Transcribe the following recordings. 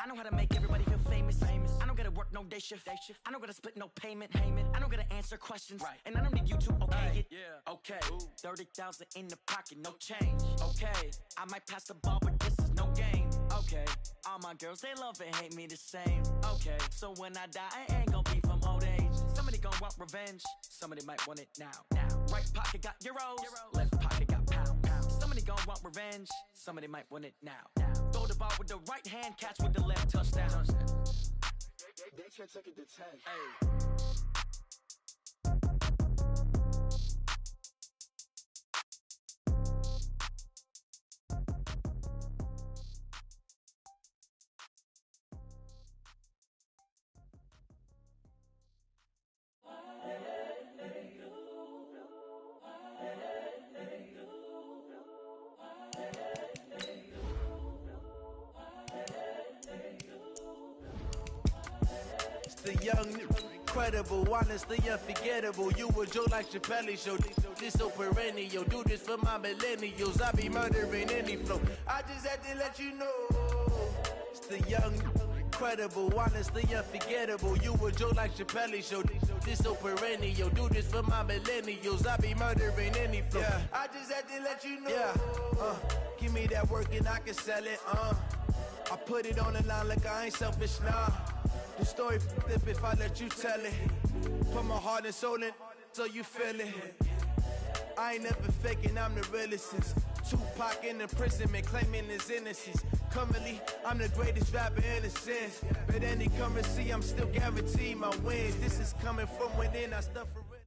I know how to make everybody feel famous. I don't gotta work no day shift. I don't gotta split no payment. I don't gotta answer questions. And I don't need you to okay it. Okay, 30,000 in the pocket, no change. Okay, I might pass the ball, but this is no game. Okay, all my girls, they love and hate me the same. Okay, so when I die, I ain't gonna be from old age. Somebody gon' want revenge. Somebody might want it now. Right pocket got euros. Left pocket got pound. Somebody gon' want revenge. Somebody might want it now. Throw the ball with the right hand, catch with the left, touchdown. They can't take it to 10. Hey. The young, incredible, honestly unforgettable. You a Joe like Chappelle show. This so perennial. Do this for my millennials. I be murdering any flow. I just had to let you know. It's the young, incredible, honestly unforgettable. You a Joe like Chappelle show. This so perennial. Do this for my millennials. I be murdering any flow. I just had to let you know. Give me that work and I can sell it. I put it on the line like I ain't selfish, nah. The story flip if I let you tell it. Put my heart and soul in so you feel it. I ain't never faking, I'm the realest since Tupac in imprisonment, claiming his innocence. Currently, I'm the greatest rapper in a sense. But any currency, I'm still guaranteed my wins. This is coming from within, I stuff for it.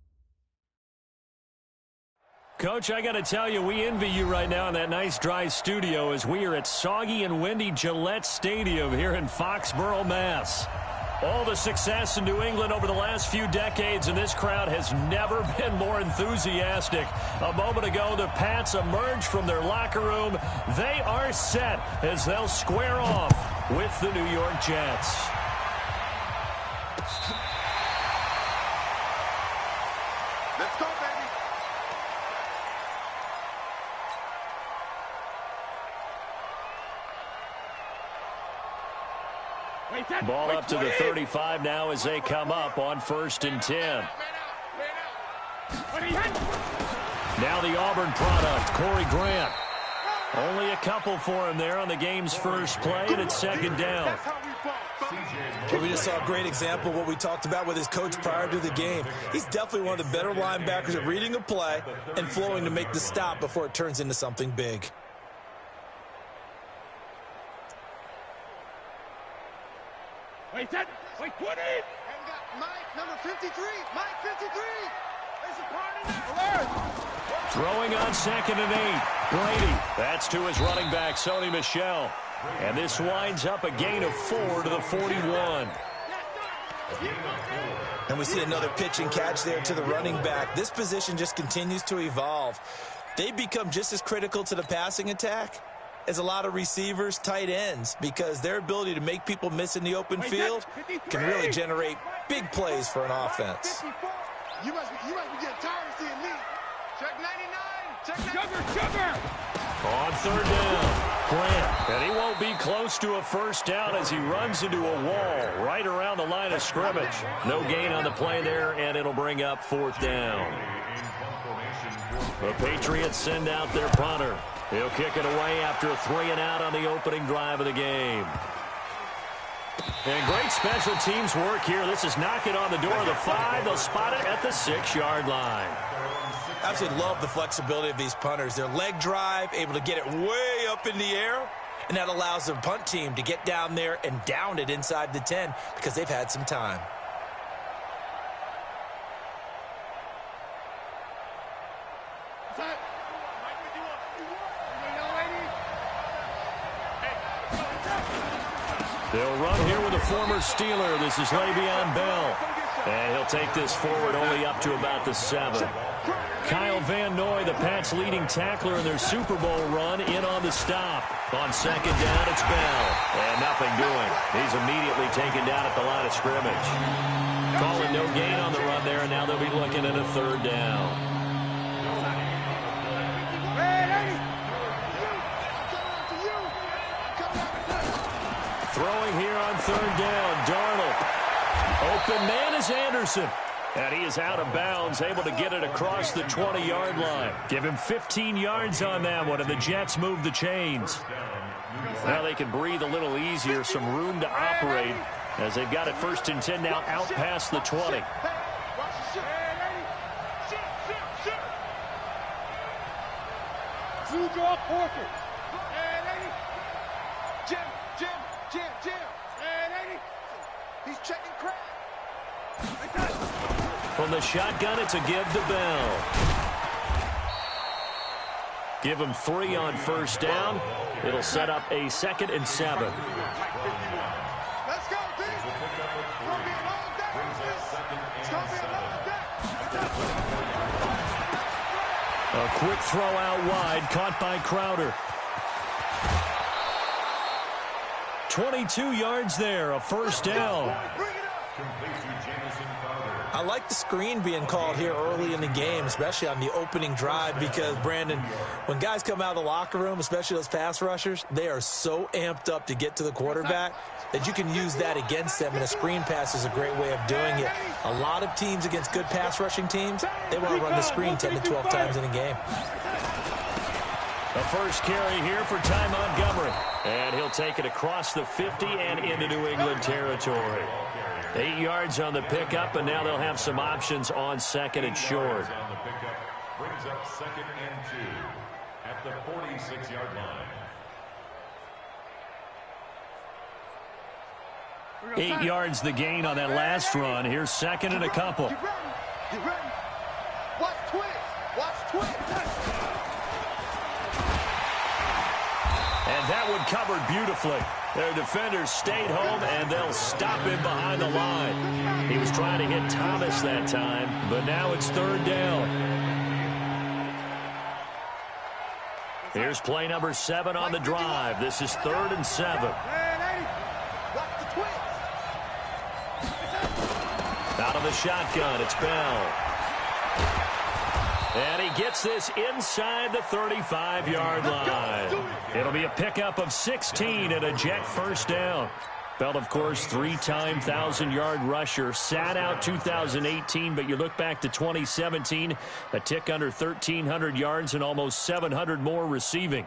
Coach, I got to tell you, we envy you right now in that nice dry studio as we are at soggy and windy Gillette Stadium here in Foxborough, Mass. All the success in New England over the last few decades, and this crowd has never been more enthusiastic. A moment ago, the Pats emerged from their locker room. They are set as they'll square off with the New York Jets. Let's go, baby. Ball up to the 35 now as they come up on 1st and 10. Now the Auburn product, Corey Grant. Only a couple for him there on the game's first play, and it's 2nd down. Well, we just saw a great example of what we talked about with his coach prior to the game. He's definitely one of the better linebackers at reading a play and flowing to make the stop before it turns into something big. Wait, put it! And we got Mike, number 53. Mike, 53. There's a party now. Alert! Throwing on 2nd and 8. Brady. That's to his running back, Sony Michel. And this winds up a gain of 4 to the 41. And we see another pitch and catch there to the running back. This position just continues to evolve. They become just as critical to the passing attack as a lot of receivers, tight ends, because their ability to make people miss in the open field can really generate big plays for an offense. You must be getting tired of seeing me. Check 99. Check sugar. On 3rd down, Grant. And he won't be close to a first down as he runs into a wall right around the line of scrimmage. No gain on the play there, and it'll bring up 4th down. The Patriots send out their punter. He'll kick it away after a 3-and-out on the opening drive of the game. And great special teams work here. This is knocking on the door of the 5. They'll spot it at the 6-yard line. I absolutely love the flexibility of these punters. Their leg drive, able to get it way up in the air, and that allows the punt team to get down there and down it inside the 10 because they've had some time. They'll run here with a former Steeler. This is Le'Veon Bell. And he'll take this forward only up to about the 7. Kyle Van Noy, the Pats' leading tackler in their Super Bowl run, in on the stop. On 2nd down, it's Bell. And nothing doing. He's immediately taken down at the line of scrimmage. Calling no gain on the run there, and now they'll be looking at a 3rd down. Throwing here on third down. Darnold. Open man is Anderson. And he is out of bounds, able to get it across the 20-yard line. Give him 15 yards on that one, and the Jets move the chains. Now they can breathe a little easier, some room to operate, as they've got it 1st and 10 now out past the 20. He's checking crap. From the shotgun, it's a give to Bell. Give him 3 on 1st down. It'll set up a 2nd and 7. Let's go, D. It's going to be a long day. It's going to be a long day. A quick throw out wide, caught by Crowder. 22 yards there, a 1st down. I like the screen being called here early in the game, especially on the opening drive, because, Brandon, when guys come out of the locker room, especially those pass rushers, they are so amped up to get to the quarterback that you can use that against them, and a screen pass is a great way of doing it. A lot of teams against good pass rushing teams, they want to run the screen 10 to 12 times in a game. The first carry here for Ty Montgomery. And he'll take it across the 50 and into New England territory. 8 yards on the pickup, and now they'll have some options on 2nd and short. Brings up 2nd and 2 at the 46-yard line. 8 yards the gain on that last run. Here's 2nd and a couple. Get ready. Watch twins. Watch twins. And that one covered beautifully. Their defenders stayed home, and they'll stop him behind the line. He was trying to hit Thomas that time, but now it's 3rd down. Here's play number 7 on the drive. This is 3rd and 7. Out of the shotgun, it's Bell. And he gets this inside the 35-yard line. It'll be a pickup of 16 and a Jet 1st down. Bell, of course, 3-time 1,000-yard rusher. Sat out 2018, but you look back to 2017, a tick under 1,300 yards and almost 700 more receiving.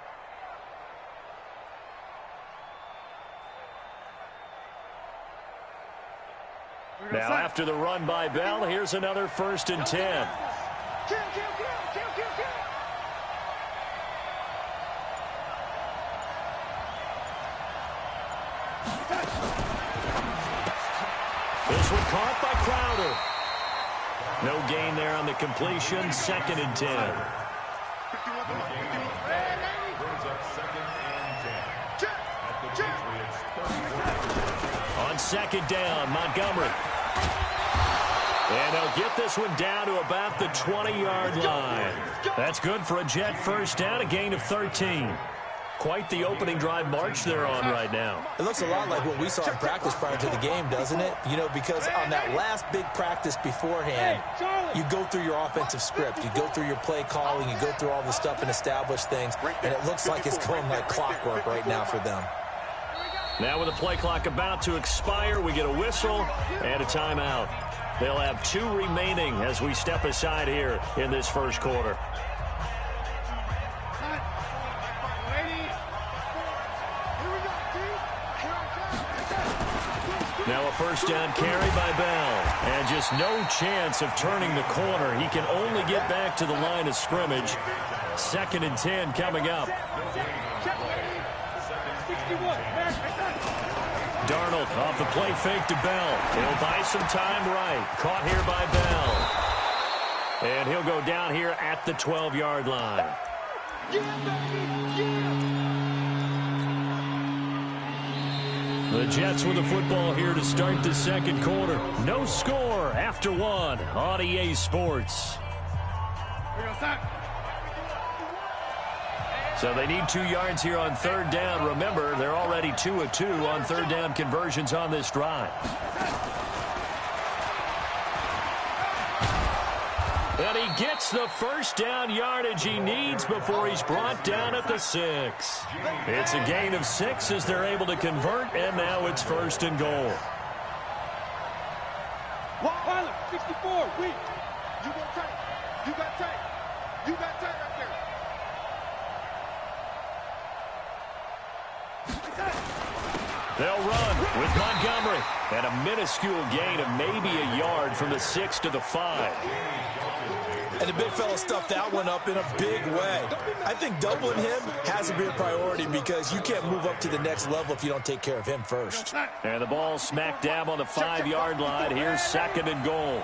Now, after the run by Bell, here's another 1st and 10. This one caught by Crowder. No gain there on the completion. 2nd and 10. Brings up 2nd and 10 at the Patriots' 30. On 2nd down, Montgomery. And they'll get this one down to about the 20-yard line. That's good for a Jet 1st down, a gain of 13. Quite the opening drive march they're on right now. It looks a lot like what we saw in practice prior to the game, doesn't it? You know, because on that last big practice beforehand, you go through your offensive script. You go through your play calling. You go through all the stuff and establish things. And it looks like it's going like clockwork right now for them. Now with the play clock about to expire, we get a whistle and a timeout. They'll have 2 remaining as we step aside here in this 1st quarter. Now a 1st down carry by Bell. And just no chance of turning the corner. He can only get back to the line of scrimmage. 2nd and 10 coming up. Darnold off the play fake to Bell. He'll buy some time right. Caught here by Bell. And he'll go down here at the 12-yard line. The Jets with the football here to start the 2nd quarter. No score after 1 on EA Sports. So they need 2 yards here on 3rd down. Remember, they're already 2 of 2 on 3rd down conversions on this drive. And he gets the first down yardage he needs before he's brought down at the 6. It's a gain of 6 as they're able to convert, and now it's 1st and goal. Pilot, 64, weak. You go tight. You got tight. You got tight right there. They'll run with Montgomery. And a minuscule gain of maybe a yard from the 6 to the 5. And the big fella stuffed that one up in a big way. I think doubling him has to be a priority because you can't move up to the next level if you don't take care of him first. And the ball smack dab on the 5-yard line. Here's 2nd and goal.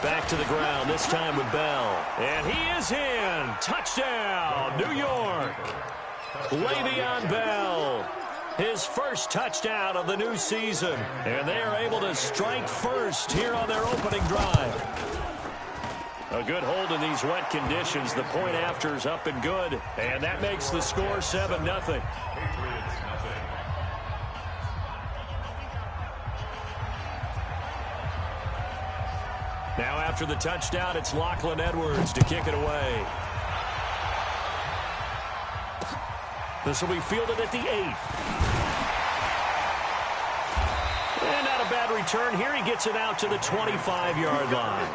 Back to the ground, this time with Bell. And he is in. Touchdown, New York. Le'Veon Bell. His first touchdown of the new season. And they are able to strike first here on their opening drive. A good hold in these wet conditions. The point after is up and good. And that makes the score 7-0. Now after the touchdown, it's Lachlan Edwards to kick it away. This will be fielded at the 8. And not a bad return here. He gets it out to the 25-yard line.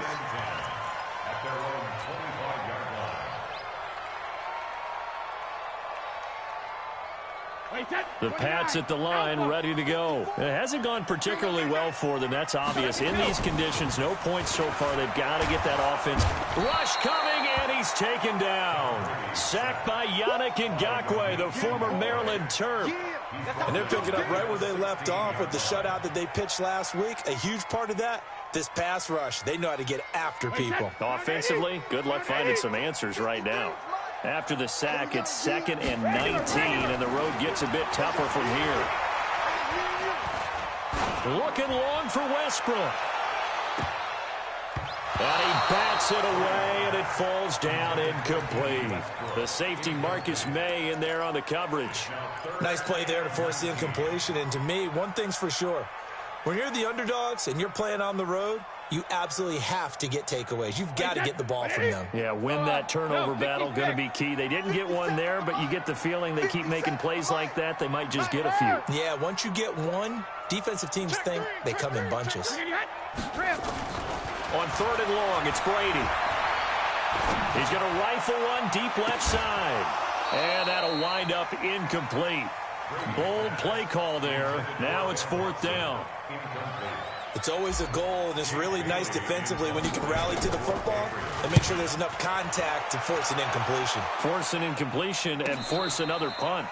The Pats at the line, ready to go. It hasn't gone particularly well for them. That's obvious. In these conditions, no points so far. They've got to get that offense. Rush coming, and he's taken down. Sacked by Yannick Ngakoue, the former Maryland Terp. And they're picking up right where they left off with the shutout that they pitched last week. A huge part of that, this pass rush. They know how to get after people. Offensively, good luck finding some answers right now. After the sack, it's 2nd and 19, and the road gets a bit tougher from here. Looking long for Westbrook. And he bats it away, and it falls down incomplete. The safety, Marcus May, in there on the coverage. Nice play there to force the incompletion. And to me, one thing's for sure. When you're the underdogs and you're playing on the road, you absolutely have to get takeaways. You've got to get the ball from them. Yeah, win that turnover battle, going to be key. They didn't get one there, but you get the feeling they keep making plays like that, they might just get a few. Yeah, once you get one, defensive teams think they come in bunches. On 3rd and long, it's Brady. He's going to rifle one deep left side. And that'll wind up incomplete. Bold play call there. Now it's 4th down. It's always a goal, and it's really nice defensively when you can rally to the football and make sure there's enough contact to force an incompletion. Force an incompletion and force another punt.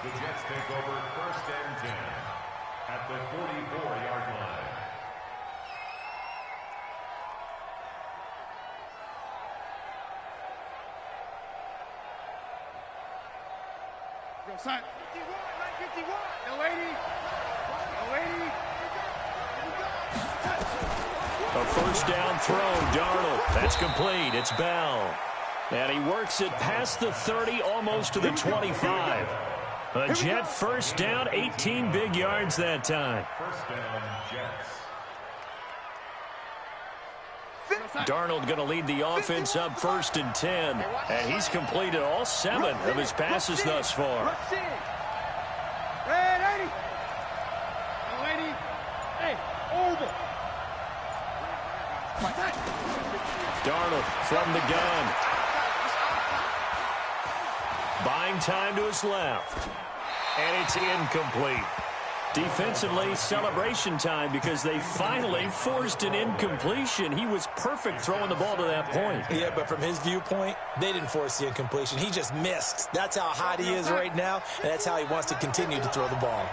The Jets take over 1st and 10 at the 44-yard line. Go side. 51. No lady. No lady. A first down throw, Darnold. That's complete. It's Bell. And he works it past the 30, almost to the 25. A Jet first down, 18 big yards that time. First down, Jets. Darnold going to lead the offense up 1st and 10. And he's completed all 7 of his passes thus far. Red 80. No lady. Hey, over. Darnold from the gun. Buying time to his left. And it's incomplete. Defensively, celebration time because they finally forced an incompletion. He was perfect throwing the ball to that point. Yeah, but from his viewpoint, they didn't force the incompletion. He just missed. That's how hot he is right now, and that's how he wants to continue to throw the ball.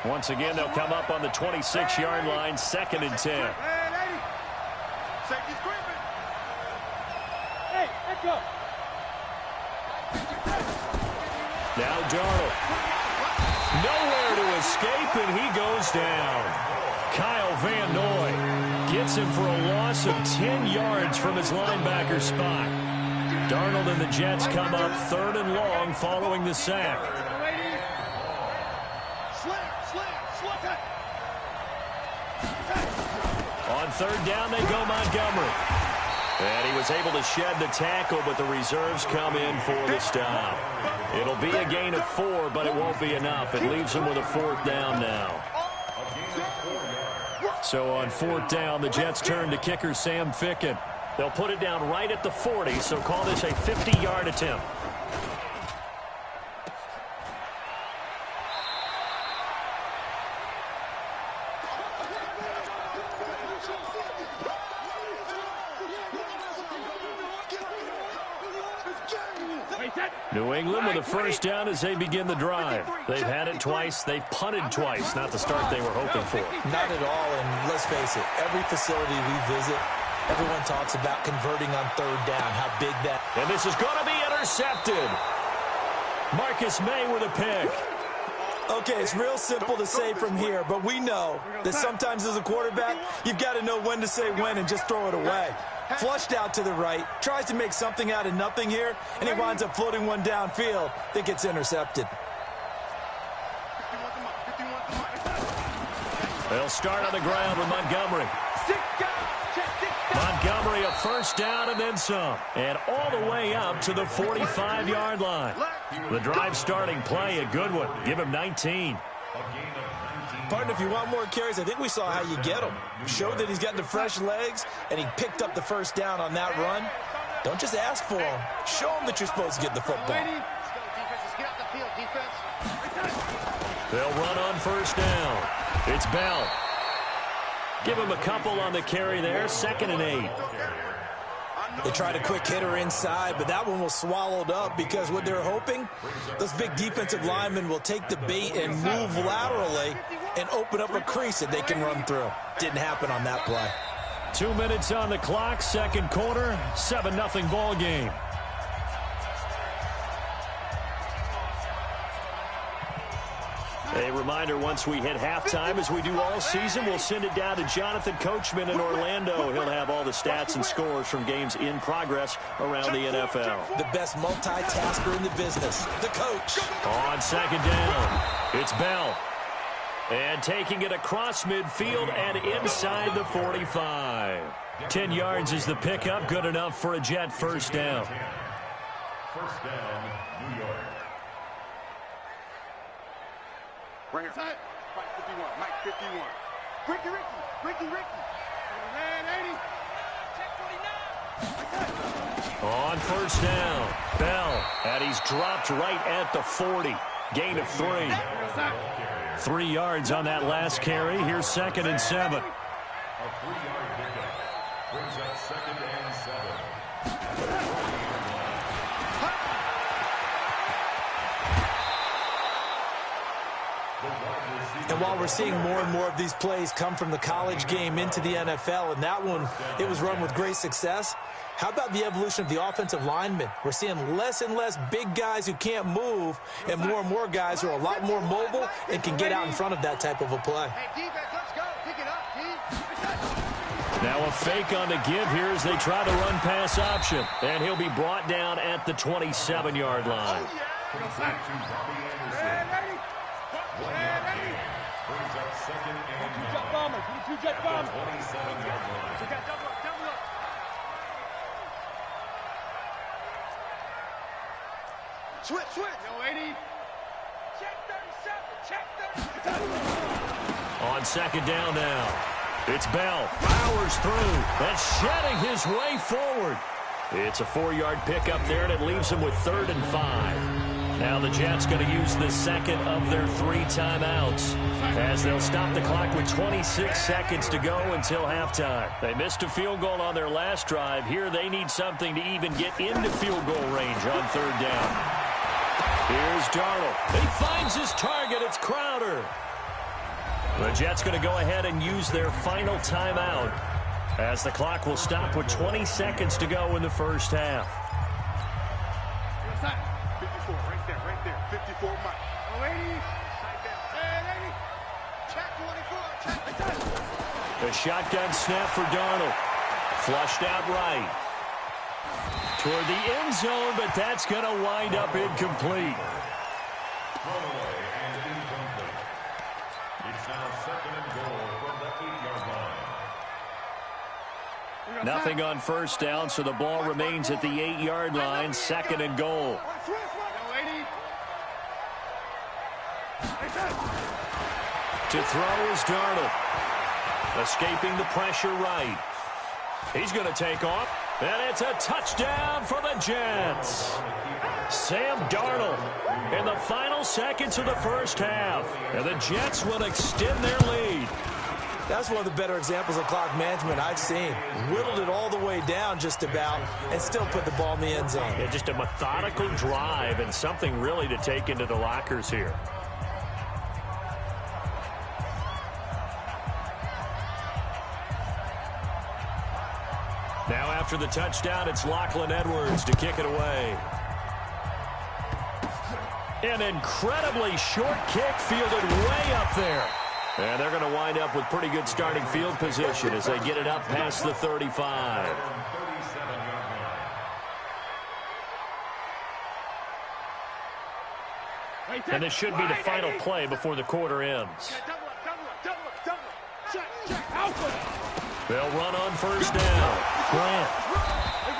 Once again, they'll come up on the 26-yard line, 2nd and 10. Safety's creeping. Hey, echo. Now Darnold. Nowhere to escape, and he goes down. Kyle Van Noy gets him for a loss of 10 yards from his linebacker spot. Darnold and the Jets come up 3rd and long following the sack. On third down, they go Montgomery. And he was able to shed the tackle, but the reserves come in for the stop. It'll be a gain of 4, but it won't be enough. It leaves him with a 4th down now. So on 4th down, the Jets turn to kicker Sam Ficken. They'll put it down right at the 40, so call this a 50-yard attempt. New England with a 1st down as they begin the drive. They've had it twice. They've punted twice. Not the start they were hoping for. Not at all, and let's face it, every facility we visit, everyone talks about converting on 3rd down, how big that. And this is going to be intercepted. Marcus May with a pick. Okay, it's real simple to say from here, but we know that sometimes as a quarterback, you've got to know when to say when and just throw it away. Flushed out to the right, tries to make something out of nothing here, and he winds up floating one downfield that gets intercepted. They'll start on the ground with Montgomery. Montgomery a 1st down and then some. And all the way up to the 45-yard line. The drive starting play, a good one. Give him 19. Partner, if you want more carries, I think we saw how you get him. Showed that he's got the fresh legs, and he picked up the 1st down on that run. Don't just ask for him. Show him that you're supposed to get the football. They'll run on 1st down. It's Bell. Give him a couple on the carry there. 2nd and 8. They tried a quick hitter inside, but that one was swallowed up because what they're hoping, those big defensive linemen will take the bait and move laterally and open up a crease that they can run through. Didn't happen on that play. 2 minutes on the clock, 2nd quarter, 7-0 ball game. A reminder, once we hit halftime, as we do all season, we'll send it down to Jonathan Coachman in Orlando. He'll have all the stats and scores from games in progress around the NFL. The best multitasker in the business, the coach. On 2nd down, it's Bell. And taking it across midfield and inside the 45. 10 yards is the pickup, good enough for a Jet 1st down. 1st down, New York. Bring it. Mike 51. Mike 51. Ricky. Man, 80. On 1st down, Bell. And he's dropped right at the 40. Gain of 3. 3 yards on that last carry. Here's 2nd and 7. A 3-yard pickup brings up 2nd and 7. And while we're seeing more and more of these plays come from the college game into the NFL, and that one, it was run with great success, how about the evolution of the offensive linemen? We're seeing less and less big guys who can't move and more guys who are a lot more mobile and can get out in front of that type of a play. Now a fake on the give here as they try the run-pass option. And he'll be brought down at the 27-yard line. Brings up 2nd and 9. Two jet bombers. 27-yard line. Double up. Switch. Yo, 80. Check 37. On 2nd down now, it's Bell. Powers through. That's shedding his way forward. It's a 4-yard pickup there, and it leaves him with 3rd and 5. Now the Jets going to use the 2nd of their 3 timeouts as they'll stop the clock with 26 seconds to go until halftime. They missed a field goal on their last drive. Here they need something to even get into field goal range on 3rd down. Here's Darnold. He finds his target. It's Crowder. The Jets going to go ahead and use their final timeout as the clock will stop with 20 seconds to go in the first half. 54, right there. 54, Mike. Oh, 80. And 80. Check 24. The shotgun snap for Darnold. Flushed out right. Toward the end zone, but that's going to wind up incomplete. Throwaway and incomplete. It's now 2nd and goal from the 8-yard Nothing on first down, so the ball remains at the 8-yard line, 2nd and goal. To throw is Darnold. Escaping the pressure right. He's going to take off, and it's a touchdown for the Jets. Sam Darnold in the final seconds of the first half. And the Jets will extend their lead. That's one of the better examples of clock management I've seen. Whittled it all the way down just about and still put the ball in the end zone. Yeah, just a methodical drive and something really to take into the lockers here. Now after the touchdown, it's Lachlan Edwards to kick it away. An incredibly short kick fielded way up there. And they're going to wind up with pretty good starting field position as they get it up past the 35. And this should be the final play before the quarter ends. They'll run on first down. Grant.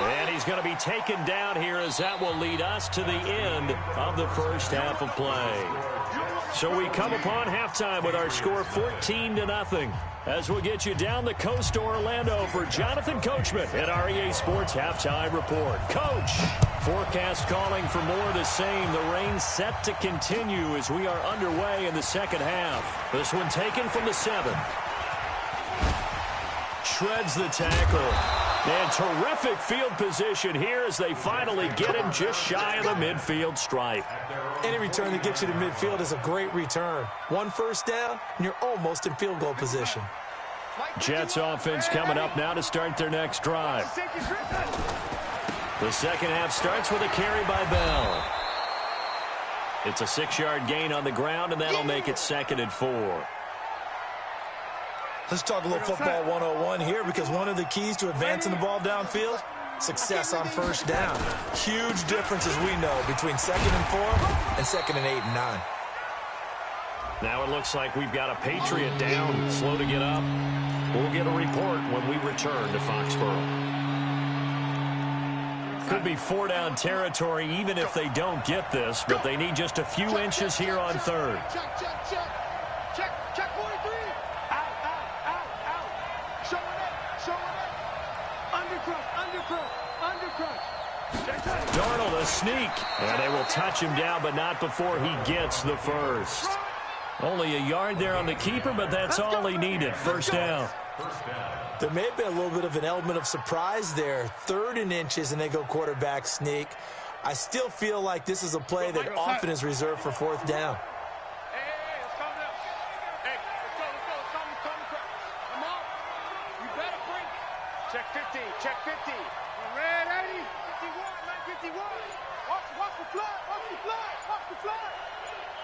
And he's going to be taken down here as that will lead us to the end of the first half of play. So we come upon halftime with our score 14-0 as we'll get you down the coast to Orlando for Jonathan Coachman at REA Sports Halftime Report. Coach, forecast calling for more of the same. The rain set to continue as we are underway in the second half. This one taken from the 7. Shreds the tackle. And terrific field position here as they finally get him just shy of the midfield stripe. Any return that gets you to midfield is a great return. One first down, and you're almost in field goal position. Jets offense coming up now to start their next drive. The second half starts with a carry by Bell. It's a 6-yard gain on the ground, and that'll make it 2nd and 4. Let's talk a little football 101 here, because one of the keys to advancing the ball downfield, success on first down. Huge difference, as we know, between 2nd and 4 and 2nd and 8 and 9. Now it looks like we've got a Patriot down, slow to get up. We'll get a report when we return to Foxborough. Could be 4-down territory even if they don't get this, but they need just a few inches here on 3rd. Check 43. Darnold a sneak, and they will touch him down, but not before he gets the first. Only a yard there on the keeper, but that's all he needed. First down. There may have been a little bit of an element of surprise there. 3rd and inches, and they go quarterback sneak. I still feel like this is a play that often is reserved for 4th down. Check 50, check 50. Red 80, 51, 951. Watch the fly, watch the fly, watch the fly.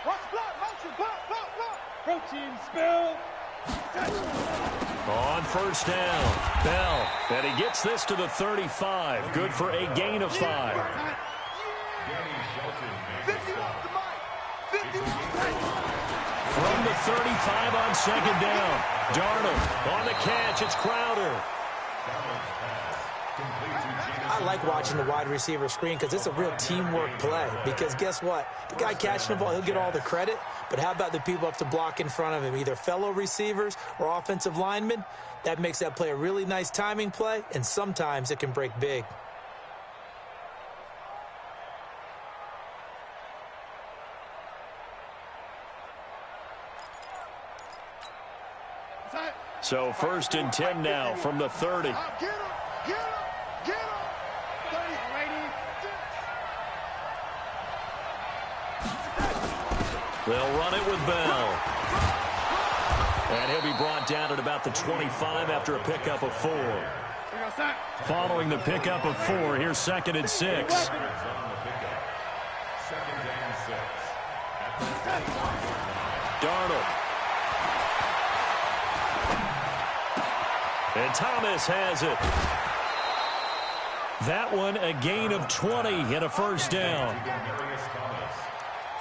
Watch the fly, motion, block. Protein spill. On first down, Bell, and he gets this to the 35. Good for a gain of 5. 50 off the mic. 50 off the mic. From the 35 on 2nd down. Darnold on the catch. It's Crowder. I like watching the wide receiver screen because it's a real teamwork play. Because guess what? The guy catching the ball, he'll get all the credit. But how about the people up to block in front of him, either fellow receivers or offensive linemen? That makes that play a really nice timing play, and sometimes it can break big. So 1st and 10 now from the 30. Get him. They'll run it with Bell. And he'll be brought down at about the 25 after a pickup of 4. Following the pickup of 4, here's 2nd and 6. Darnold. And Thomas has it. That one a gain of 20 and a first down.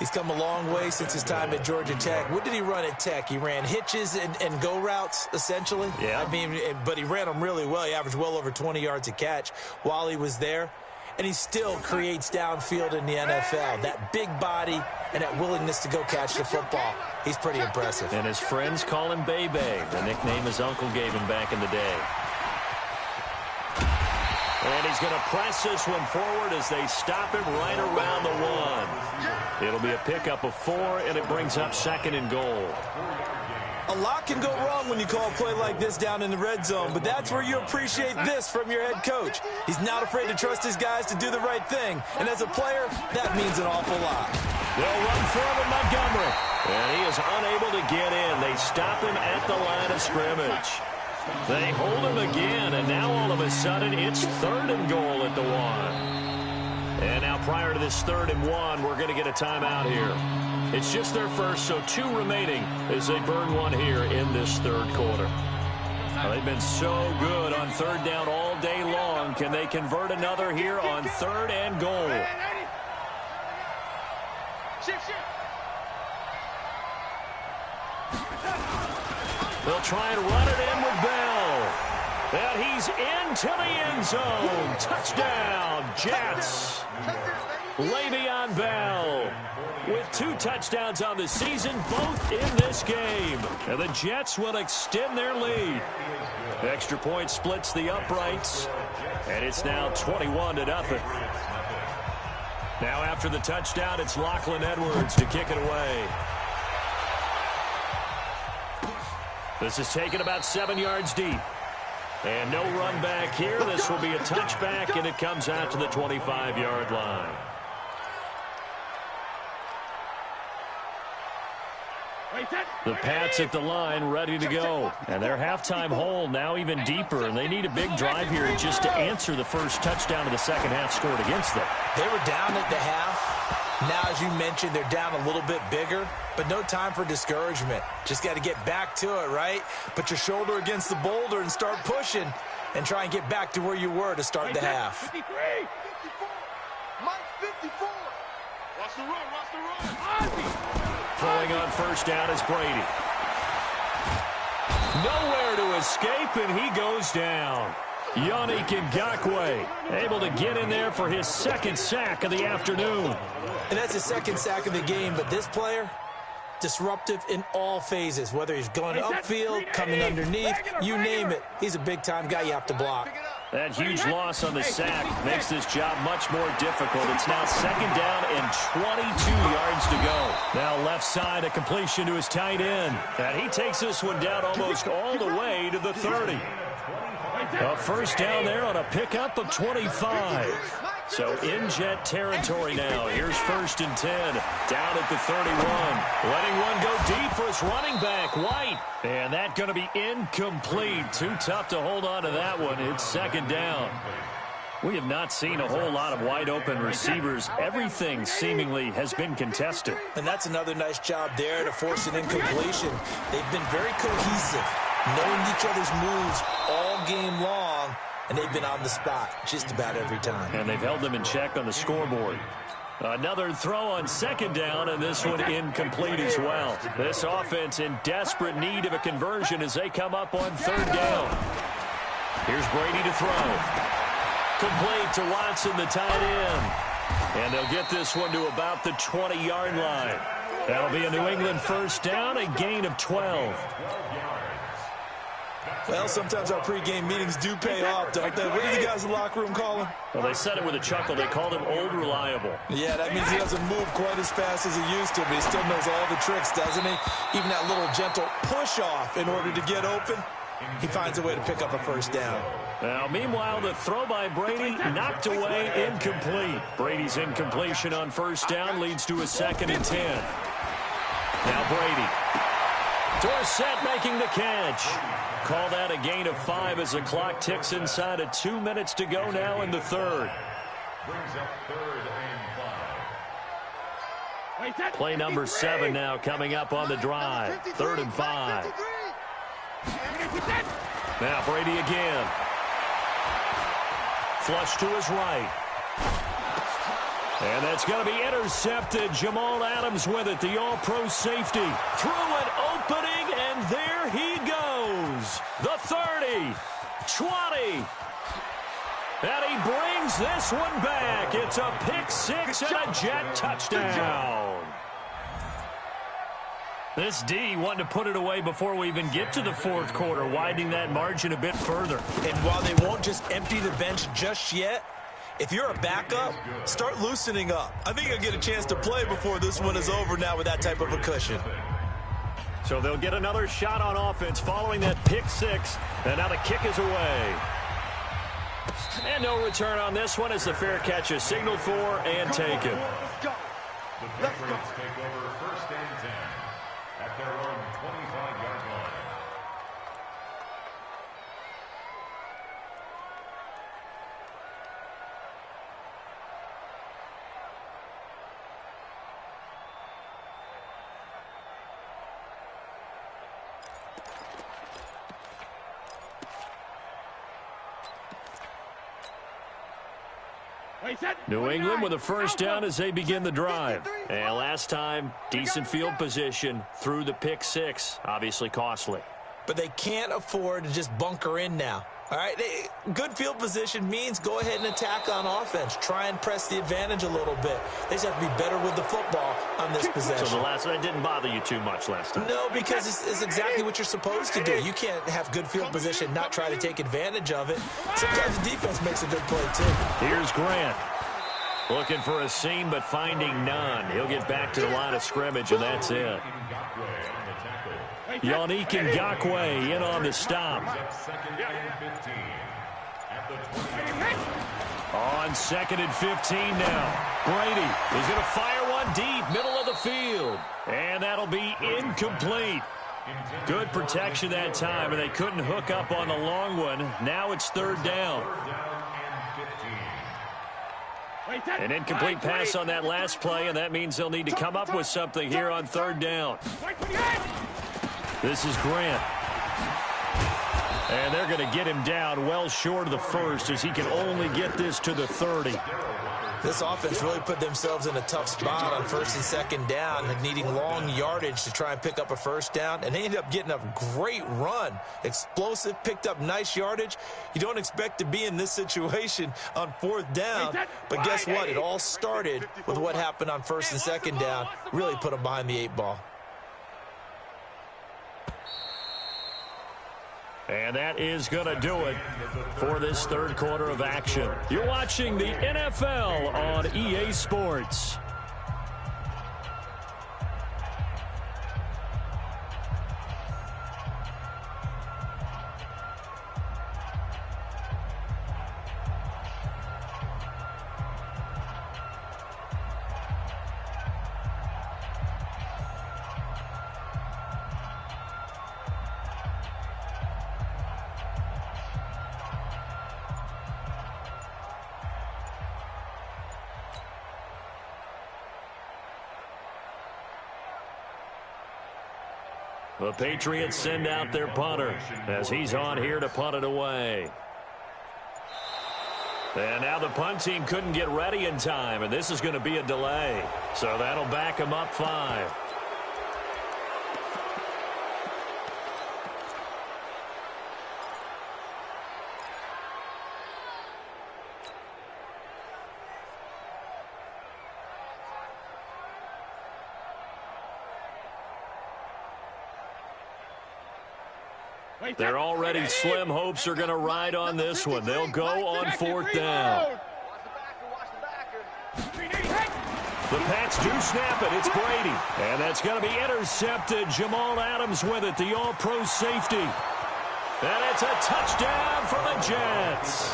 He's come a long way since his time at Georgia Tech. What did he run at Tech? He ran hitches and go routes, essentially. Yeah. I mean, but he ran them really well. He averaged well over 20 yards a catch while he was there. And he still creates downfield in the NFL. That big body and that willingness to go catch the football. He's pretty impressive. And his friends call him Bebe, the nickname his uncle gave him back in the day. And he's going to press this one forward as they stop him right around the 1. It'll be a pickup of 4, and it brings up 2nd and goal. A lot can go wrong when you call a play like this down in the red zone, but that's where you appreciate this from your head coach. He's not afraid to trust his guys to do the right thing, and as a player, that means an awful lot. They'll run for him with Montgomery, and he is unable to get in. They stop him at the line of scrimmage. They hold him again, and now all of a sudden it's 3rd and goal at the 1. And now prior to this 3rd and 1, we're going to get a timeout here. It's just their first, so 2 remaining as they burn one here in this 3rd quarter. Well, they've been so good on 3rd down all day long. Can they convert another here on 3rd and goal? They'll try and run it in with Bell. And he's into the end zone. Touchdown, Jets. Le'Veon Bell with 2 touchdowns on the season, both in this game. And the Jets will extend their lead. Extra point splits the uprights. And it's now 21-0. Now after the touchdown, it's Lachlan Edwards to kick it away. This is taken about 7 yards deep. And no run back here. This will be a touchback, and it comes out to the 25-yard line. The Pats at the line ready to go. And their halftime hole now even deeper, and they need a big drive here just to answer the first touchdown of the second half scored against them. They were down at the half. Now, as you mentioned, they're down a little bit bigger, but no time for discouragement. Just got to get back to it, right? Put your shoulder against the boulder and start pushing and try and get back to where you were to start the half. 53. 54. Mike 54. Watch the run. Watch the run. Ozzy. Throwing on first down is Brady. Nowhere to escape, and he goes down. Yannick Ngakoue able to get in there for his 2nd sack of the afternoon. And that's his 2nd sack of the game, but this player, disruptive in all phases, whether he's going upfield, coming underneath, you name it. He's a big-time guy you have to block. That huge loss on the sack makes this job much more difficult. It's now 2nd down and 22 yards to go. Now left side, a completion to his tight end. And he takes this one down almost all the way to the 30. A first down there on a pickup of 25. So in Jet territory now. Here's 1st and 10. Down at the 31. Letting one go deep for his running back, White. And that's going to be incomplete. Too tough to hold on to that one. It's 2nd down. We have not seen a whole lot of wide open receivers. Everything seemingly has been contested. And that's another nice job there to force an incompletion. They've been very cohesive, knowing each other's moves all game long, and they've been on the spot just about every time. And they've held them in check on the scoreboard. Another throw on 2nd down, and this one incomplete as well. This offense in desperate need of a conversion as they come up on 3rd down. Here's Brady to throw. Complete to Watson, the tight end. And they'll get this one to about the 20-yard line. That'll be a New England first down, a gain of 12. Well, sometimes our pregame meetings do pay off, don't they? What do the guys in the locker room call him? Well, they said it with a chuckle. They called him Old Reliable. Yeah, that means he doesn't move quite as fast as he used to, but he still knows all the tricks, doesn't he? Even that little gentle push-off in order to get open, he finds a way to pick up a first down. Now, meanwhile, the throw by Brady knocked away, incomplete. Brady's incompletion on first down leads to a 2nd and 10. Now Brady. Dorsett making the catch. Call that a gain of 5 as the clock ticks inside of 2 minutes to go now in the 3rd. Brings up 3rd and 5. Play number 7 now coming up on the drive. 3rd and 5. Now Brady again. Flush to his right. And that's going to be intercepted. Jamal Adams with it, the all-pro safety. Through an opening, and there he goes. The 30, 20. And he brings this one back. It's a pick-6 and a Jet touchdown. This D wanting to put it away before we even get to the fourth quarter, widening that margin a bit further. And while they won't just empty the bench just yet, if you're a backup, start loosening up. I think you'll get a chance to play before this one is over now with that type of a cushion. So they'll get another shot on offense following that pick-6, and now the kick is away. And no return on this one as the fair catch is signaled for and taken. The Patriots take over 1st and 10 at their own 25-yard line. New England with a first down as they begin the drive. And last time, decent field position through the pick-6. Obviously costly. But they can't afford to just bunker in now. All right, good field position means go ahead and attack on offense. Try and press the advantage a little bit. They just have to be better with the football on this possession. So the last one didn't bother you too much last time? No, because it's exactly what you're supposed to do. You can't have good field position, not try to take advantage of it. Sometimes the defense makes a good play, too. Here's Grant. Looking for a seam, but finding none. He'll get back to the line of scrimmage, and that's it. Yannick Ngakoue in on the stop. On 2nd and 15 now. Brady is going to fire one deep, middle of the field. And that'll be incomplete. Good protection that time, and they couldn't hook up on the long one. Now it's 3rd down. An incomplete pass on that last play, and that means they'll need to come up with something here on 3rd down. This is Grant. And they're going to get him down well short of the first as he can only get this to the 30. This offense really put themselves in a tough spot on 1st and 2nd down, needing long yardage to try and pick up a first down, and they ended up getting a great run. Explosive, picked up nice yardage. You don't expect to be in this situation on 4th down, but guess what? It all started with what happened on 1st and 2nd down. Really put them behind the 8 ball. And that is going to do it for this 3rd quarter of action. You're watching the NFL on EA Sports. The Patriots send out their punter as he's on here to punt it away. And now the punt team couldn't get ready in time, and this is going to be a delay. So that'll back them up 5. Their already slim hopes are going to ride on this one. They'll go on 4th down. The Pats do snap it. It's Brady. And that's going to be intercepted. Jamal Adams with it, the all-pro safety. And it's a touchdown for the Jets.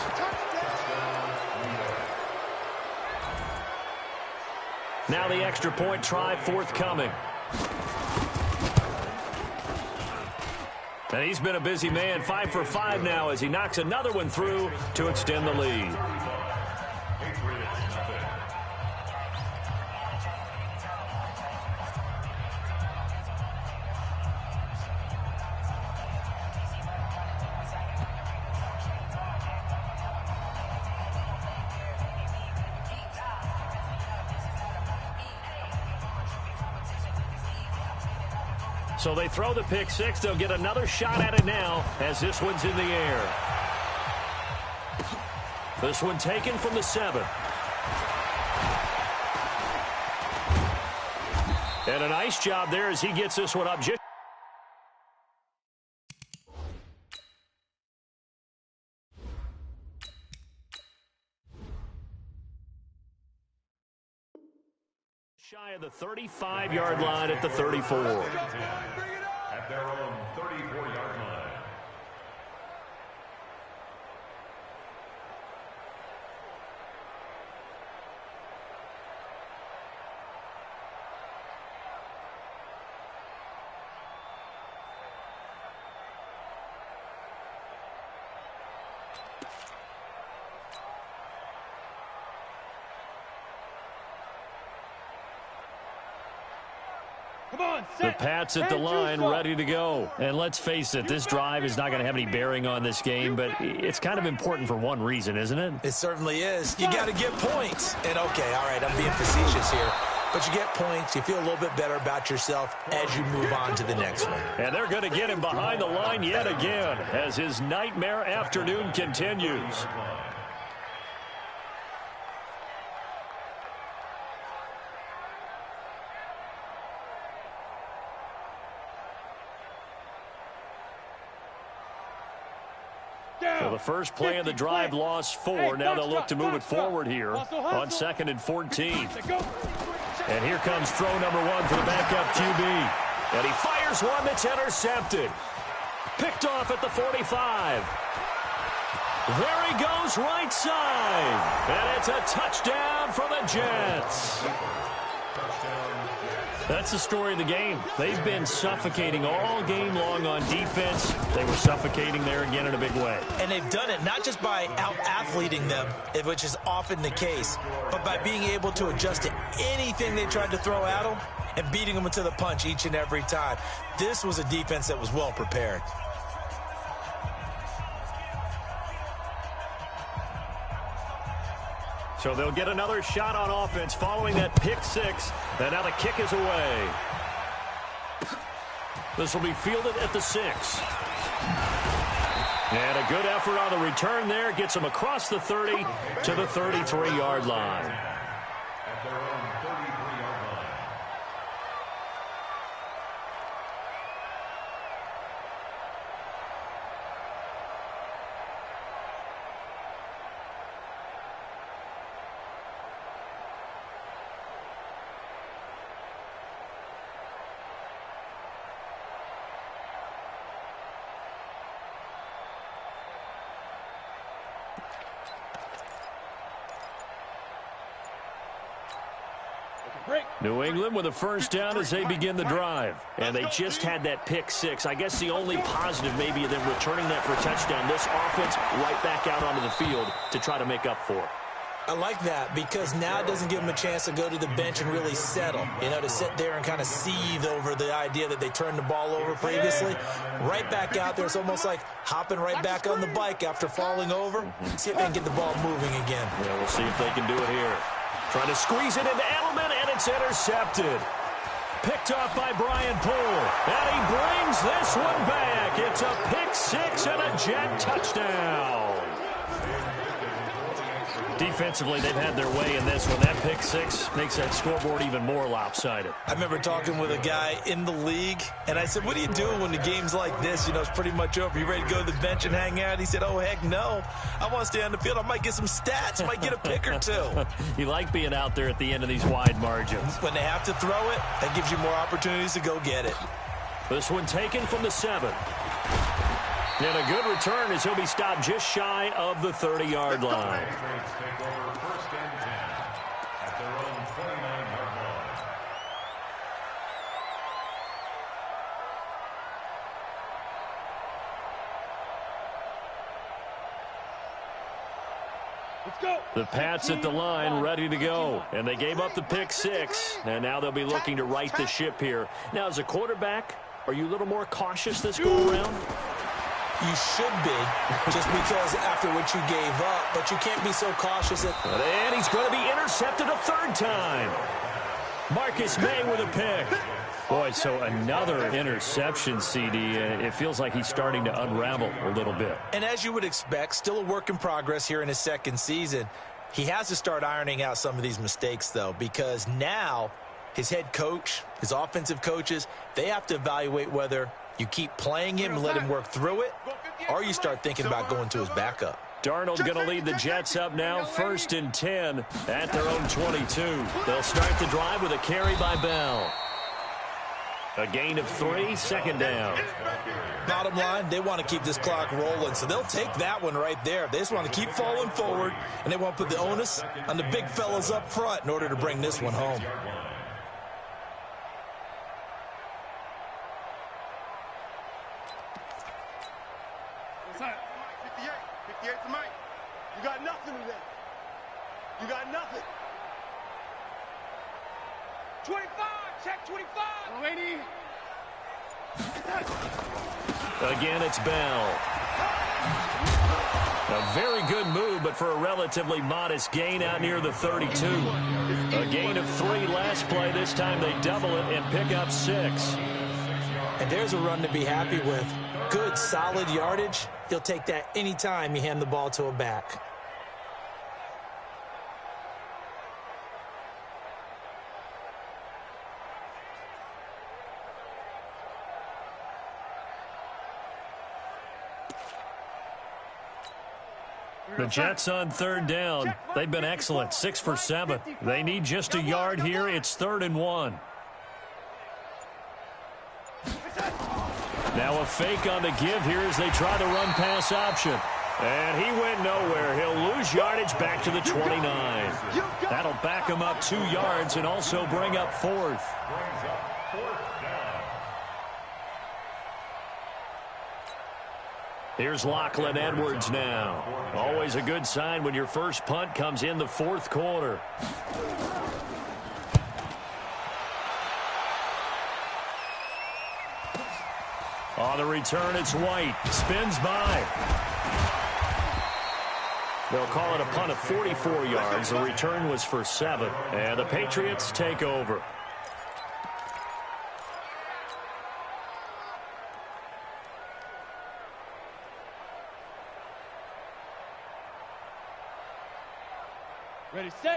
Now the extra point try forthcoming. And he's been a busy man, 5 for 5 now as he knocks another one through to extend the lead. So they throw the pick six. They'll get another shot at it now as this one's in the air. This one taken from the 7. And a nice job there as he gets this one up just shy of the 35-yard line at the 34. At their own 34-yard line. The Pats at the line, ready to go. And let's face it, this drive is not going to have any bearing on this game, but it's kind of important for one reason, isn't it? It certainly is. You got to get points. And, okay, all right, I'm being facetious here. But you get points, you feel a little bit better about yourself as you move on to the next one. And they're going to get him behind the line yet again as his nightmare afternoon continues. So the first play of the drive lost 4. Now they'll look to move it forward here on 2nd and 14. And here comes throw number 1 for the backup QB. And he fires one that's intercepted. Picked off at the 45. There he goes right side. And it's a touchdown for the Jets. That's the story of the game. They've been suffocating all game long on defense. They were suffocating there again in a big way. And they've done it not just by out-athleting them, which is often the case, but by being able to adjust to anything they tried to throw at them and beating them to the punch each and every time. This was a defense that was well prepared. So they'll get another shot on offense following that pick six. And now the kick is away. This will be fielded at the 6. And a good effort on the return there. Gets him across the 30 to the 33-yard line. At their own 33-yard line. New England with a first down as they begin the drive. And they just had that pick six. I guess the only positive maybe of them returning that for a touchdown. This offense right back out onto the field to try to make up for it. I like that because now it doesn't give them a chance to go to the bench and really settle. You know, to sit there and kind of seethe over the idea that they turned the ball over previously. Right back out there. It's almost like hopping right back on the bike after falling over. See if they can get the ball moving again. Yeah, we'll see if they can do it here. Trying to squeeze it into Edelman, and it's intercepted. Picked off by Brian Poole. And he brings this one back. It's a pick six and a Jet touchdown. Defensively, they've had their way in this one. That pick six makes that scoreboard even more lopsided. I remember talking with a guy in the league, and I said, what do you do when the game's like this? You know, it's pretty much over. You ready to go to the bench and hang out? He said, oh, heck no. I want to stay on the field. I might get some stats. I might get a pick or two. You like being out there at the end of these wide margins. When they have to throw it, that gives you more opportunities to go get it. This one taken from the 7. And a good return as he'll be stopped just shy of the 30-yard line. Take over 1st and 10 at their own 29-yard line. Let's go. The Pats at the line ready to go. And they gave up the pick six. And now they'll be looking to right the ship here. Now, as a quarterback, are you a little more cautious this go-around? You should be, just because after what you gave up, but you can't be so cautious. And he's going to be intercepted a third time. Marcus May with a pick. Boy, right, so another interception, CD. It feels like he's starting to unravel a little bit. And as you would expect, still a work in progress here in his second season. He has to start ironing out some of these mistakes, though, because now his head coach, his offensive coaches, they have to evaluate whether you keep playing him and let him work through it, or you start thinking about going to his backup. Darnold going to lead the Jets up now, 1st and 10 at their own 22. They'll start the drive with a carry by Bell. A gain of 3, 2nd down. Bottom line, they want to keep this clock rolling, so they'll take that one right there. They just want to keep falling forward, and they want to put the onus on the big fellas up front in order to bring this one home. You got nothing today. You got nothing. 25, check 25. Lady. Again, it's Bell. A very good move, but for a relatively modest gain out near the 32. A gain of 3 last play. This time they double it and pick up 6. And there's a run to be happy with. Good, solid yardage. You'll take that anytime you hand the ball to a back. The Jets on 3rd down. They've been excellent, 6 for 7. They need just a yard here. It's 3rd and 1. Now a fake on the give here as they try the run-pass option. And he went nowhere. He'll lose yardage back to the 29. That'll back him up 2 yards and also bring up 4th. Here's Lachlan Edwards now. Always a good sign when your first punt comes in the 4th quarter. On the return, it's White. Spins by. They'll call it a punt of 44 yards. The return was for 7. And the Patriots take over.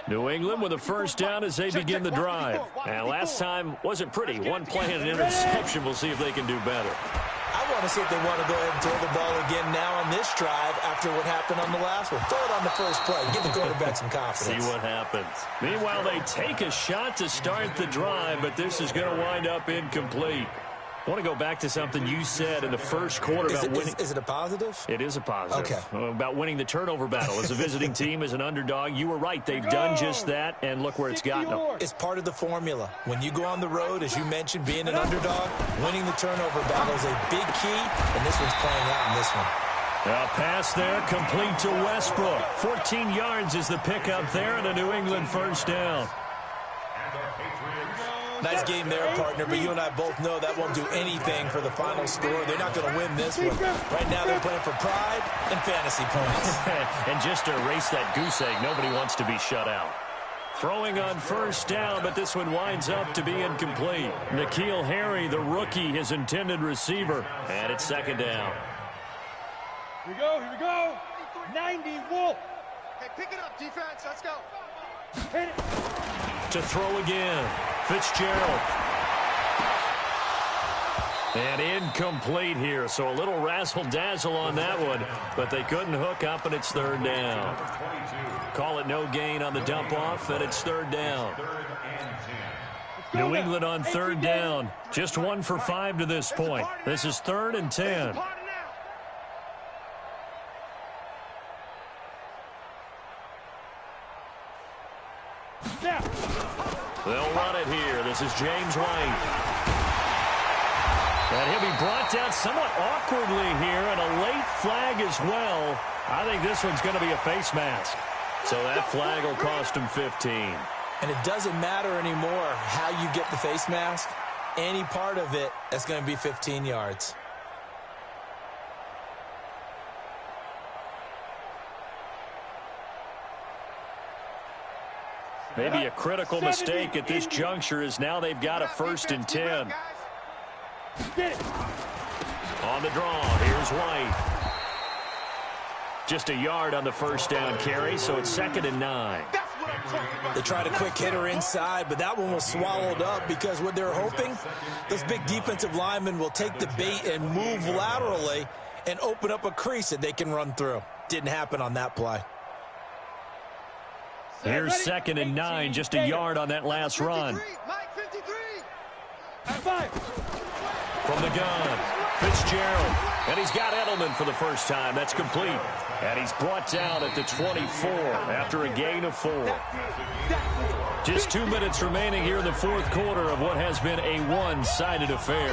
New England with a first down as they begin the drive. And last time wasn't pretty. One play and an interception. We'll see if they can do better. I want to see if they want to go ahead and throw the ball again now on this drive after what happened on the last one. Throw it on the first play. Give the quarterback some confidence. See what happens. Meanwhile, they take a shot to start the drive, but this is going to wind up incomplete. I want to go back to something you said in the first quarter about winning. Is it a positive? It is a positive. Okay. About winning the turnover battle. As a visiting team, as an underdog, you were right. They've done just that, and look where it's gotten them. It's part of the formula. When you go on the road, as you mentioned, being an underdog, winning the turnover battle is a big key, and this one's playing out in this one. A pass there, complete to Westbrook. 14 yards is the pickup there, and a New England first down. Nice game there, partner, but you and I both know that won't do anything for the final score. They're not going to win this one. Right now they're playing for pride and fantasy points. And just to erase that goose egg, nobody wants to be shut out. Throwing on first down, but this one winds up to be incomplete. N'Keal Harry, the rookie, his intended receiver. And it's 2nd down. Here we go, here we go. 90 Wolf. Hey, pick it up, defense. Let's go. Hit it. To throw again. Fitzgerald. And incomplete here, so a little razzle-dazzle on that one, but they couldn't hook up, and it's 3rd down. Call it no gain on the dump-off, and it's 3rd down. New England on 3rd down. Just 1 for 5 to this point. This is 3rd and 10. They'll run it here. This is James White. And he'll be brought down somewhat awkwardly here, and a late flag as well. I think this one's going to be a face mask. So that flag will cost him 15. And it doesn't matter anymore how you get the face mask. Any part of it, that's going to be 15 yards. Maybe a critical mistake at this juncture is now they've got a 1st and 10. On the draw, here's White. Just a yard on the first down carry, so it's 2nd and 9. They tried a quick hitter inside, but that one was swallowed up because what they're hoping, those big defensive linemen will take the bait and move laterally and open up a crease that they can run through. Didn't happen on that play. Here's 2nd and 9, just a yard on that last run. From the gun, Fitzgerald, and he's got Edelman for the first time. That's complete. And he's brought down at the 24 after a gain of 4. Just 2 minutes remaining here in the fourth quarter of what has been a one-sided affair.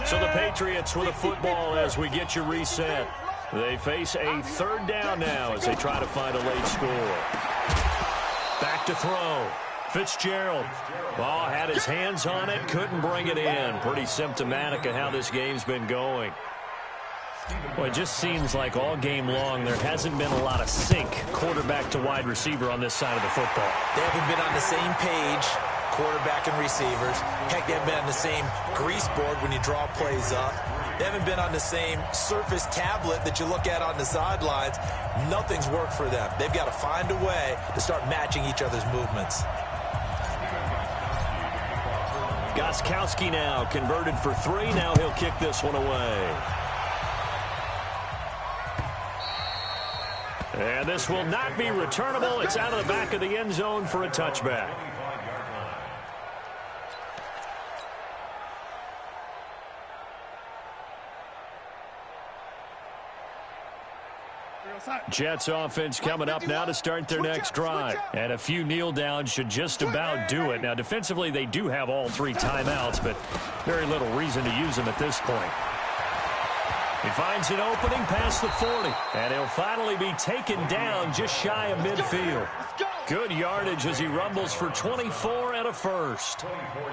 So the Patriots with a football as we get you reset. They face a 3rd down now as they try to find a late score. Back to throw. Fitzgerald. Ball had his hands on it, couldn't bring it in. Pretty symptomatic of how this game's been going. Well, it just seems like all game long there hasn't been a lot of sync quarterback to wide receiver on this side of the football. They haven't been on the same page, quarterback and receivers. Heck, they haven't been on the same grease board when you draw plays up. They haven't been on the same surface tablet that you look at on the sidelines. Nothing's worked for them. They've got to find a way to start matching each other's movements. Gostkowski now converted for 3. Now he'll kick this one away. And this will not be returnable. It's out of the back of the end zone for a touchback. Jets offense coming up now to start their next drive. And a few kneel downs should just about do it. Now, defensively, they do have all 3 timeouts, but very little reason to use them at this point. He finds an opening past the 40, and he'll finally be taken down just shy of midfield. Good yardage as he rumbles for 24 and a first.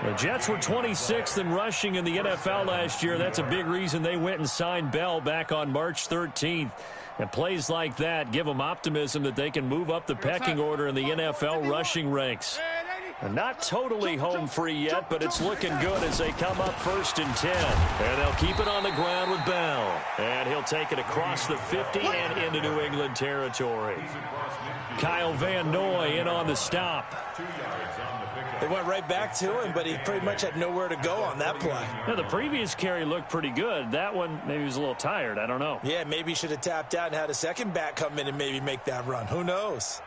The Jets were 26th in rushing in the NFL last year. That's a big reason they went and signed Bell back on March 13th. And plays like that give them optimism that they can move up the pecking order in the NFL rushing ranks. And not totally home free yet, but it's looking good as they come up 1st and 10. And they'll keep it on the ground with Bell. And he'll take it across the 50 and into New England territory. Kyle Van Noy in on the stop. They went right back to him, but he pretty much had nowhere to go on that play. Now, the previous carry looked pretty good. That one, maybe he was a little tired. I don't know. Yeah, maybe he should have tapped out and had a second back come in and maybe make that run. Who knows?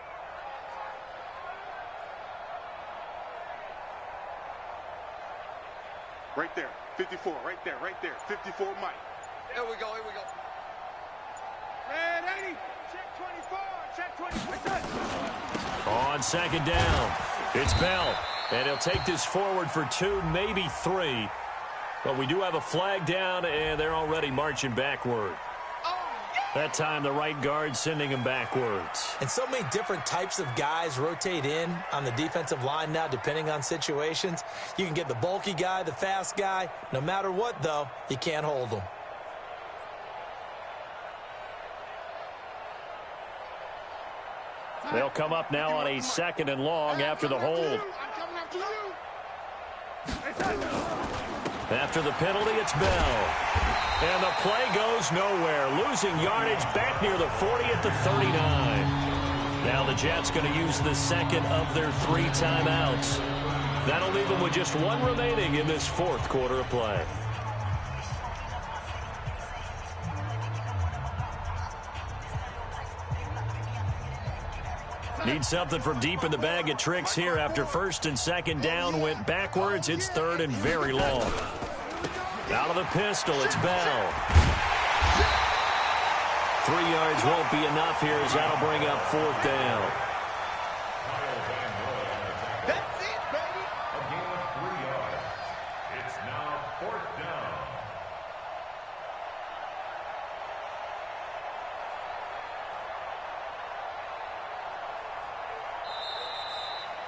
Right there, 54, right there, 54, Mike. Here we go. Red 80, check 24, check 24. On 2nd down, it's Bell. And he'll take this forward for 2, maybe 3. But we do have a flag down, and they're already marching backward. That time, the right guard sending him backwards. And so many different types of guys rotate in on the defensive line now, depending on situations. You can get the bulky guy, the fast guy. No matter what, though, you can't hold them. They'll come up now on a 2nd and long after the hold. After the penalty, it's Bell. And the play goes nowhere. Losing yardage back near the 40 at the 39. Now the Jets going to use the 2nd of their 3 timeouts. That'll leave them with just 1 remaining in this 4th quarter of play. Need something from deep in the bag of tricks here after 1st and 2nd down went backwards. It's 3rd and very long. Out of the pistol, it's Bell. 3 yards won't be enough here as that'll bring up 4th down. That's it, baby. A gain of 3 yards. It's now 4th down.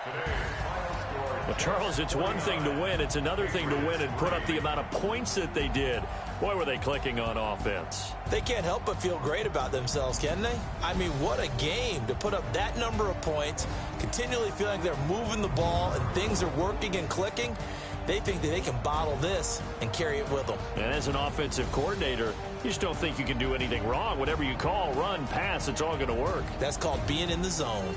Today's final score. Well, Charles, it's one thing to win. It's another thing to win and put up the amount of points that they did. Boy, were they clicking on offense. They can't help but feel great about themselves, can they? I mean, what a game to put up that number of points, continually feeling they're moving the ball and things are working and clicking. They think that they can bottle this and carry it with them. And as an offensive coordinator, you just don't think you can do anything wrong. Whatever you call, run, pass, it's all going to work. That's called being in the zone.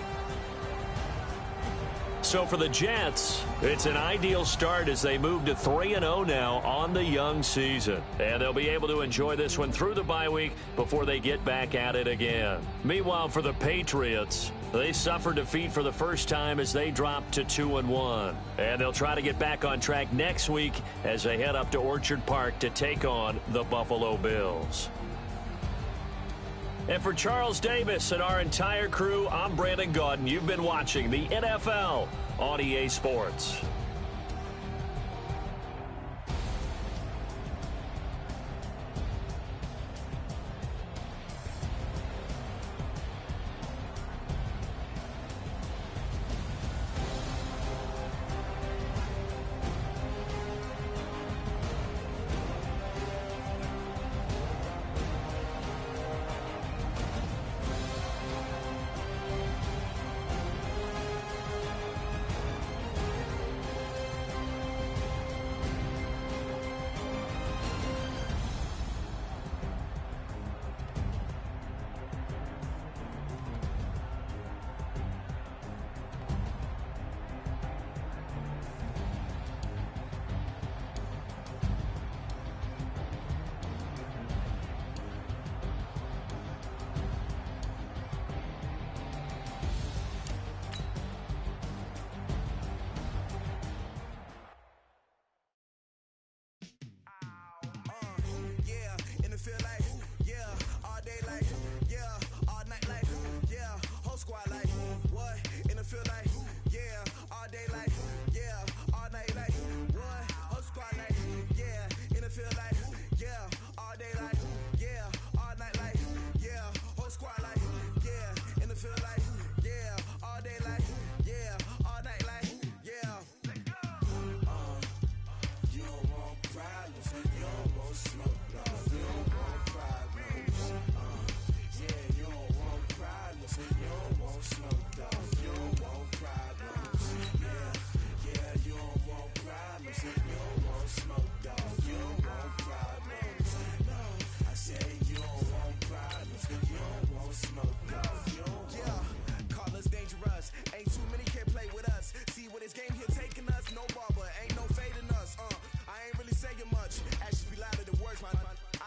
So for the Jets, it's an ideal start as they move to 3-0 now on the young season. And they'll be able to enjoy this one through the bye week before they get back at it again. Meanwhile, for the Patriots, they suffered defeat for the first time as they dropped to 2-1. And they'll try to get back on track next week as they head up to Orchard Park to take on the Buffalo Bills. And for Charles Davis and our entire crew, I'm Brandon Gaudin. You've been watching the NFL on EA Sports.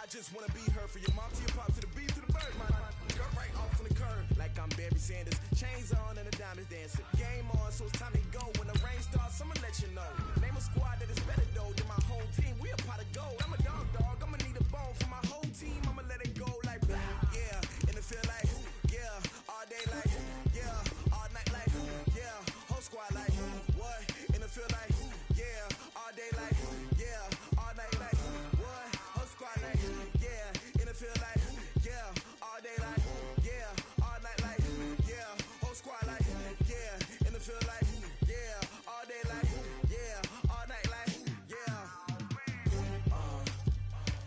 Just wanna be her for your mom to your pop to the beat to the bird, man. Cut right off on the curb like I'm Barry Sanders. Chains on and the diamonds dancing. Game on, so it's time to go. When the rain starts, I'ma let you know. Name a squad that is better though than my whole team. We a pot of gold. I'm a dog. I'ma need a bone for my whole team. I'ma let it go like yeah. And it feel like yeah. All day like yeah. All night like yeah. Whole squad like what? And it feel like yeah. All day like yeah. All night like what? Whole squad like yeah. And it feel like yeah. All day like yeah. All night like yeah. Whole squad like yeah. And it feel like yeah. All day like yeah. All night like yeah.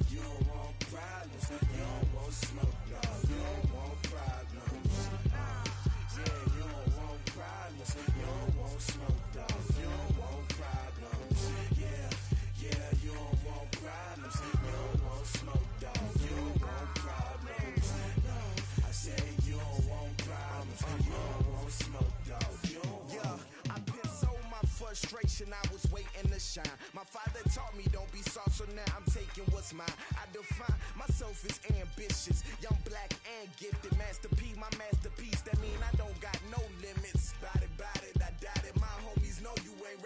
You don't want problems. You don't want smoke, no. You don't want problems. Yeah, you don't want problems. You don't want smoke, no. You don't want problems. Yeah, you don't want problems. You don't want smoke, no. You don't want problems. No, I say you don't want problems. You don't want smoke, no. You don't want. Yeah, I've been so my frustration. I was waiting to shine. My father taught me don't be soft, so now I'm taking what's mine. I define myself as ambitious, young, black, and gifted. Master P, my masterpiece. That mean I don't got no limits. Bout it, I doubt it. My homies know you ain't